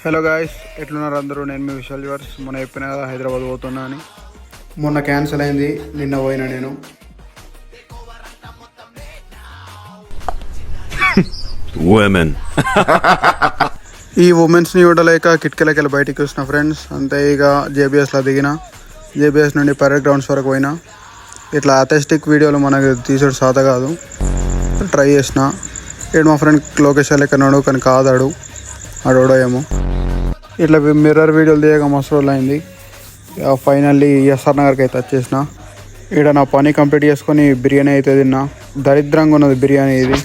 Hello guys, ఎట్లున్నారు అందరూ? నేను మీ విశాల్ వర్స్. మొన్న చెప్పిన కదా హైదరాబాద్ పోతున్నా అని. మొన్న క్యాన్సిల్ అయింది, నిన్న పోయినా నేను. ఈ ఉమెన్స్ని చూడలేక కిటికీలకి బయటికి వచ్చిన ఫ్రెండ్స్. అంతే ఇక జేబీఎస్లో దిగిన. జేబీఎస్ నుండి పరేడ్ గ్రౌండ్స్ వరకు పోయినా. ఇట్లా అథెస్టిక్ వీడియోలు మనకు తీసాడు సాత కాదు, ట్రై చేసిన. ఇక్కడ మా ఫ్రెండ్ లొకేషన్ ఎక్కడున్నాడు కానీ కాదాడు, ఆడోడో ఏమో. ఇట్లా మిర్రర్ వీడియోలు తీయక మస్తు రోజులు అయింది. ఫైనల్లీ ఎస్ఆర్ నగర్కి అయితే వచ్చేసిన. ఇక్కడ నా పని కంప్లీట్ చేసుకొని బిర్యానీ అయితే తిన్నా. దరిద్రంగా ఉన్నది బిర్యానీ ఇది.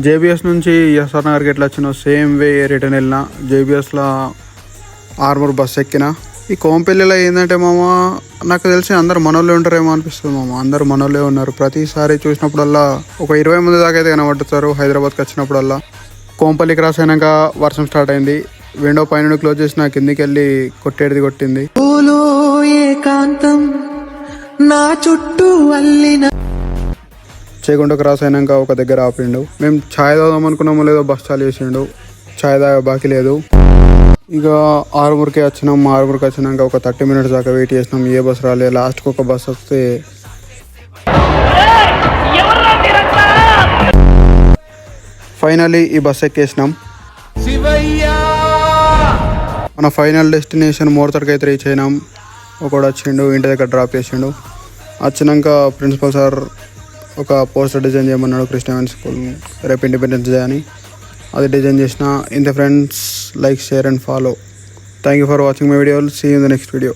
జేబీఎస్ నుంచి ఎస్ఆర్ నగర్కి ఎట్లా వచ్చినా సేమ్ వే రిటర్న్ వెళ్ళిన. జేబీఎస్లో ఆర్మూర్ బస్ ఎక్కిన. ఈ కోంపల్లిలో ఏంటంటే మామ, నాకు తెలిసి అందరు మనోళ్ళే ఉంటారేమో అనిపిస్తుంది మామ. అందరు మనోళ్ళే ఉన్నారు. ప్రతిసారి చూసినప్పుడల్లా ఒక 20 మంది దాకా అయితే కనబడుతారు హైదరాబాద్కి వచ్చినప్పుడల్లా. కోంపల్లి క్రాస్ అయినాక వర్షం స్టార్ట్ అయింది. విండో పైన క్లోజ్ చేసిన, కిందికి వెళ్ళి కొట్టేది కొట్టింది. నా చుట్టూ చేగుంట క్రాస్ అయినాక ఒక దగ్గర ఆపిండు. మేము ఛాయ్ తాగుదాం అనుకున్నామో లేదో బస్ చాలు చేసిండు. ఛాయ్ తాగా బాకీ లేదు. ఇక ఆరుమూరుకి వచ్చినాం. ఆరుమూరుకి వచ్చినాక ఒక 30 minutes దాకా వెయిట్ చేసినాం. ఏ బస్ రాలే. లాస్ట్కి ఒక బస్ వస్తే ఫైనల్లీ ఈ బస్ ఎక్కేసినాం. మన ఫైనల్ డెస్టినేషన్ మోర్తడికి అయితే రీచ్ అయినాం. ఒకడు వచ్చిండు, ఇంటి దగ్గర డ్రాప్ చేసిండు. వచ్చినాక ప్రిన్సిపల్ సార్ ఒక పోస్టర్ డిజైన్ చేయమన్నాడు. కృష్ణ స్కూల్ రేపు ఇండిపెండెన్స్ డే అని. అది డిజైన్ చేసిన. ఇంత friends, like, share and follow. Thank you for watching my video. See you in the next video.